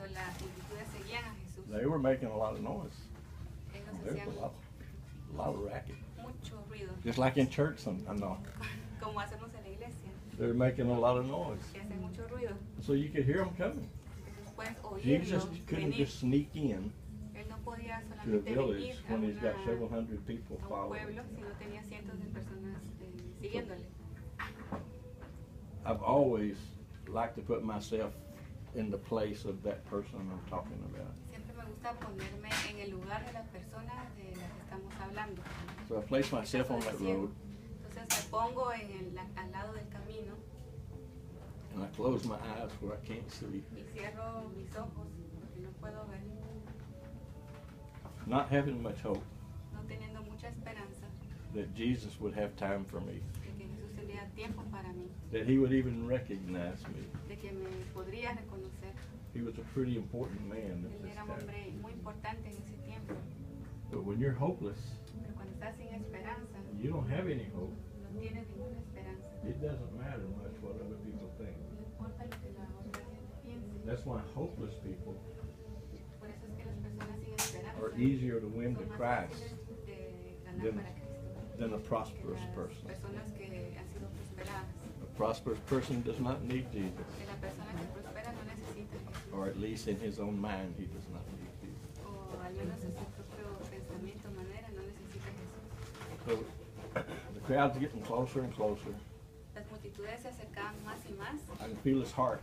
cuando las multitudes seguían a Jesús, They were making a lot of noise. ellos There was hacían a lot of racket. mucho ruido, Just like in church sometimes. No, como hacemos en la iglesia, they're making a lot of noise. que hacen mucho ruido. So you could hear them coming. Entonces puedes Jesus oírlos couldn't venir. just sneak in Él no podía to a solamente village venir a, when he's got several a hundred people un following. pueblo si no tenía cientos de personas siguiéndole. I've always liked to put myself in the place of that person I'm talking about. Siempre me gusta ponerme en el lugar de la persona de la que estamos hablando. So I place myself on that road Entonces me pongo en al lado del camino and I close my eyes where I can't see, y cierro mis ojos porque no puedo ver, not having much hope no teniendo mucha esperanza that Jesus would have time for me, de que Jesús tendría tiempo para mí, that he would even recognize me. de que me podría reconocer. He was a pretty important man at Él this era un time. hombre muy importante en ese tiempo, But when you're hopeless, pero cuando estás sin esperanza, you don't have any hope. no tienes ninguna esperanza. It doesn't matter much what other people think. No importa lo que la otra gente piense. That's why hopeless people Por eso es que las personas sin esperanza are easier to win to son más Christ fáciles de ganar than- para Cristo than a que prosperous las person. personas que han sido prosperadas. A prosperous person does not need Jesus, Que la persona que prospera no necesita a Jesús, or at least in his own mind, he does not need Jesus. o al menos en su propio pensamiento, manera, no necesita a Jesús. So the crowd's getting closer and closer. Las multitudes se acercaban más y más I can feel his heart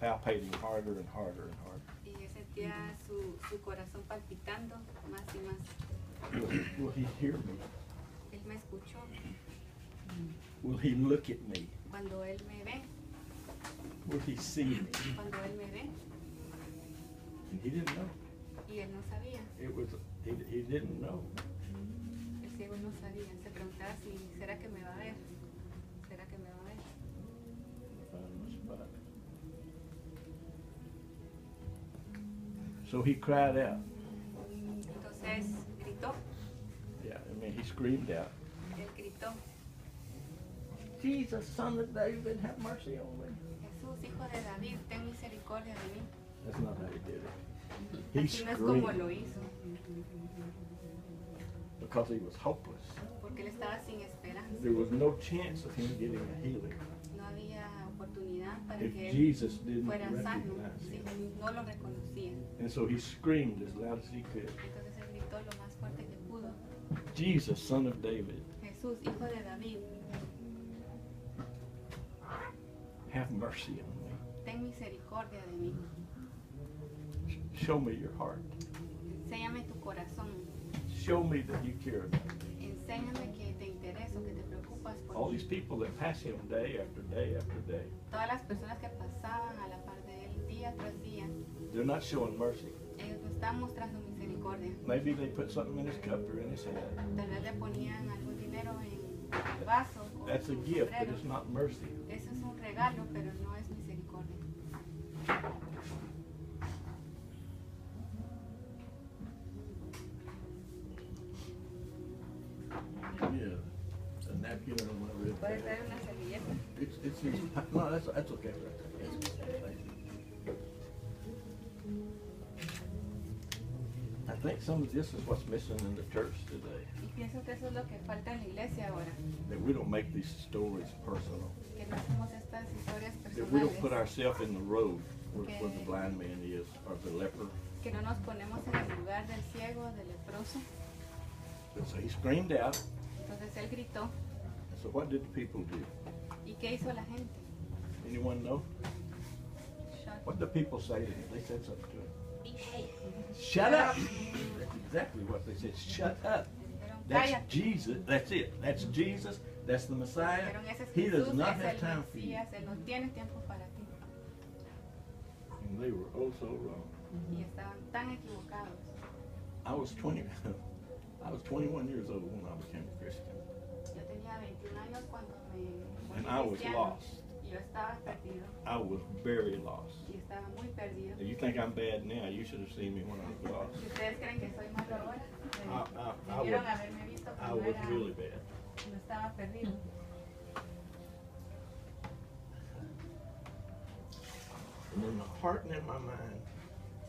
palpating harder and harder and harder. y yo sentía su corazón palpitando más y más. Will he hear me? Él me escuchó. Will he look at me? Cuando Él me ve, Will he see me? cuando Él me ve, And he didn't know. y Él no sabía. He didn't know. El ciego no sabía. Se preguntaba si, ¿será que me va a ver? ¿Será que me va a ver? Found my spot. So he cried out. Entonces gritó, Yeah, I mean, he screamed out, Él gritó, Jesus, son of David, have mercy on me. Jesús, hijo de David, ten misericordia de mí. That's not how he did it. He Así no es como lo screamed hizo, because he was hopeless. porque Él estaba sin esperanza. There was no chance of him getting a healing No había oportunidad para if que Él Jesus didn't fuera sano recognize si him. Jesús no lo reconocía. And so he screamed as loud as he could, Entonces Él gritó lo más fuerte que pudo, Jesus, son of David, Jesús, hijo de David, have mercy on me. ten misericordia de mí. Show me your heart. Enséñame tu corazón. Show me that you care about me. Enséñame que te intereso, que te preocupas All por mí. these people that pass him day after day after day, Todas las personas que pasaban a la par de Él día tras día, they're not showing mercy. ellos no están mostrando misericordia. Maybe they put something in his cup or in his hand. Tal vez le ponían algún dinero en el vaso o That's a su gift, but sombrero. it's not mercy. Eso es un regalo, pero no es misericordia. Yeah, a napkin on my rib. Puedes dar una servilleta. No, that's okay. I think some of this is what's missing in the church today. Y pienso que eso es lo que falta en la iglesia ahora. That we don't make these stories personal. Que no hacemos estas historias That we don't put personales. ourselves in the road where the blind man is or the leper. Que no nos ponemos en el lugar del ciego, del leproso. And so he screamed out. Entonces Él gritó. So what did the people do? ¿Y qué hizo la gente? Anyone know? Shut What did the people say to him? They said something to him. Hey. Shut up! That's exactly what they said. Shut up. Dijeron, That's cállate. Jesus. That's it. That's Jesus. That's the Messiah. Dijeron, ese es He does Jesús, not es have el time for you. Mesías, Él no tiene tiempo para ti. And they were oh so wrong. Y estaban tan equivocados. I was 20. I was 21 years old when I became a Christian, Yo tenía 21 años cuando me and volví I was cristiano. lost. Y yo estaba perdido. I was very lost. Y estaba muy perdido. If you think I'm bad now, you should have seen me when I was lost. Si ustedes creen que soy malo ahora, I debieron was- haberme visto I cuando was era, really bad. no estaba perdido. And in the heart and in my mind,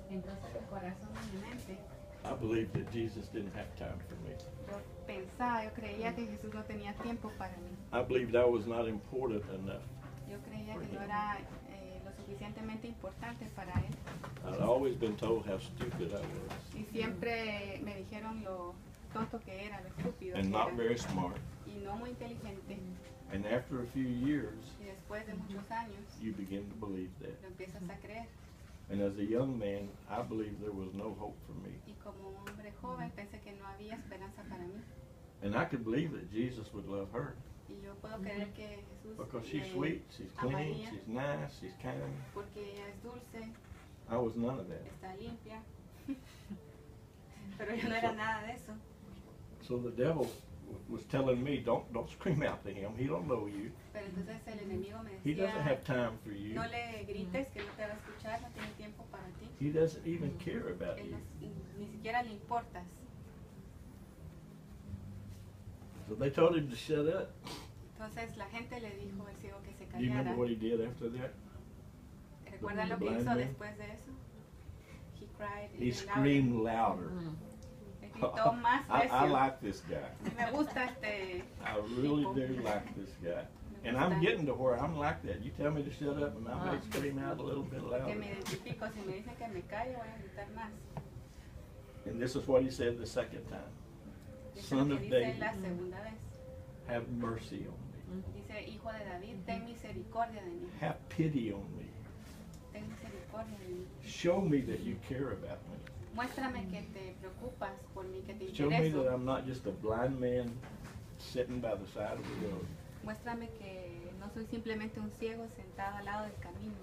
Entonces el corazón y mi mente, I believed that Jesus didn't have time for me. yo pensaba, yo creía que Jesús no tenía tiempo para mí. I believed I was not important enough. Yo creía que no era lo suficientemente importante para él. I'd always been told how stupid I was Y siempre me dijeron lo tonto que era, lo estúpido and que not era. very smart. Y no muy inteligente. And after a few years, Y después de muchos años, you begin to believe that. lo empiezas a creer. And as a young man, I believed there was no hope for me. Y como un hombre joven pensé que no había esperanza para mí. And I could believe that Jesus would love her Y yo puedo creer que Jesús because she's me sweet, she's clean, amaría she's nice, she's kind. porque ella es dulce, I was none of that. está limpia. Pero yo no era nada de eso. So the devil was telling me, don't scream out to him. He don't know you. Pero entonces el enemigo me He doesn't decía, have time for you. no le grites que no te va a escuchar, no tiene tiempo para ti. He doesn't even care about Él you. ni siquiera le importas. So they told him to shut up. Entonces la gente le dijo al ciego que se Do you remember callara. what he did after that? ¿Recuerdan lo the que blind hizo man? después de eso? He cried He even louder. screamed louder. Él gritó más I recio. like this guy. Me gusta este I really tipo. do like this guy. Me And gusta. I'm getting to where I'm like that. You tell me to shut up and I may scream out a little bit Que louder. me identifico, si me dicen que me callo voy a gritar más. And this is what he said the second time. Eso es Son lo of que dice David, la segunda vez. have mercy on me. Dice, hijo de David, ten misericordia de mí. Have pity on me. Ten misericordia de mí. Show me that you care about me. Muéstrame que te preocupas por mí, que te Show me that intereso. I'm not just a blind man sitting by the side of the road. Muéstrame que no soy simplemente un ciego sentado al lado del camino.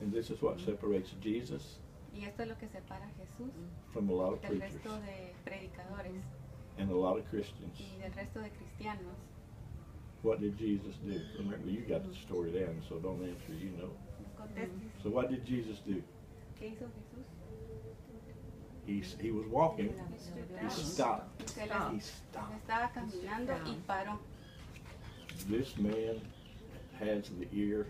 And this is what separates Jesus Y esto es lo que separa a Jesús from a lot of del preachers resto de predicadores and a lot of Christians. y del resto de cristianos. What did Jesus do? Remember, you got the story down, so don't answer, you know. Contestes, So what did Jesus do? ¿qué hizo Jesús? He was walking. He He stopped. Se He le stopped. estaba caminando y paró. This man has the ear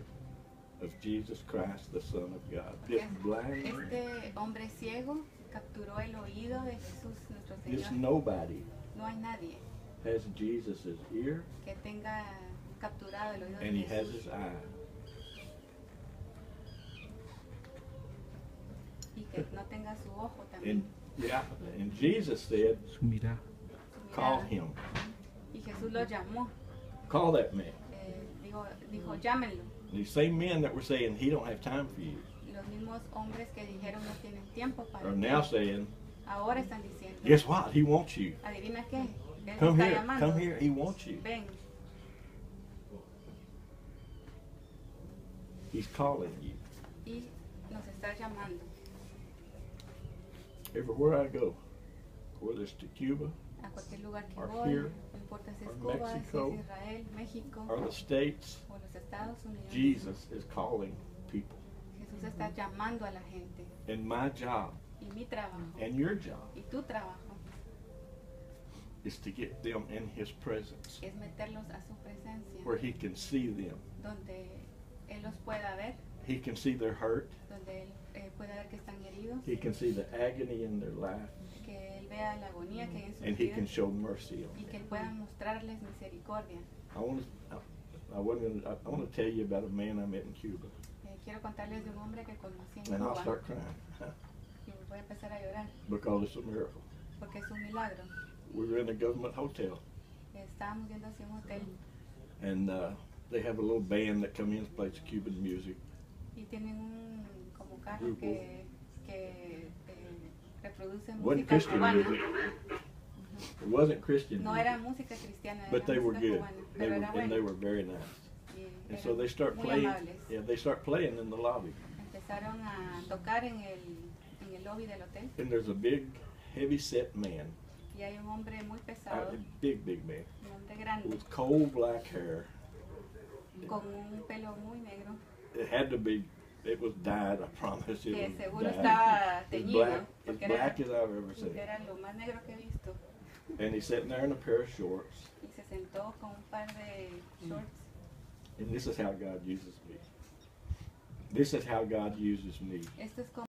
of Jesus Christ, the Son of God. This blind man, Este hombre ciego capturó el oído de Jesús, nuestro this Señor. nobody No hay nadie has Jesus' ear que tenga capturado el oído and he de has Jesús his eye. y que no tenga su ojo And también. yeah, and Jesus said, Su mirada. su call mirada. him. Y Jesús lo llamó. Call that man. Dijo, llámenlo. These same men that were saying he don't have time for you Los mismos hombres que dijeron no tienen tiempo para are ti, now saying, ahora están diciendo, guess what? He wants you. adivina qué, Él te Come está here. llamando. Come here. He wants you. Ven, He's calling you. y nos está llamando. Everywhere I go, whether it's to Cuba A cualquier lugar que Or voy, here, no importa si es or Cuba, si Mexico, es Israel, México or the States, o los Estados Unidos, Jesus is calling people. Jesús está llamando a la gente. And my job Y mi trabajo, and your job y tu trabajo, is to get them in His presence es meterlos a su presencia, where He can see them. donde Él los pueda ver, He can see their hurt. donde Él pueda ver que están heridos, He can see the agony in their life. que Él vea la agonía que hay en And sus He can vidas show mercy on y que them. Él pueda mostrarles misericordia. I want to tell you about a man I met in Cuba. Quiero contarles de un hombre que conocí en And I'll Cuba start crying y voy a empezar a llorar because it's a miracle. porque es un milagro. We were in a government hotel. Estábamos yendo hacia un hotel And they have a little band that comes in and plays Cuban music. y tienen un como carro Grupo. que reproduce It wasn't música Christian cubana. music. It wasn't Christian No music. era música cristiana, era But they were música good. cubana, They pero were, era and they buena. were very nice. Y And eran so they start muy playing. amables. Yeah, they start playing in the lobby. Empezaron a tocar en el lobby del hotel And there's a big, heavy-set man, y hay un hombre muy a pesado, big man, un hombre grande, with coal black hair. con un pelo muy negro, It had to be. It was dyed. I promise. It que was seguro dyed. estaba As teñido, black, as porque era, black as I've ever seen. era lo más negro que he visto. And he's sitting there in a pair of shorts. Y se sentó con un par de shorts. And this is how God uses me. This is how God uses me. Esto es como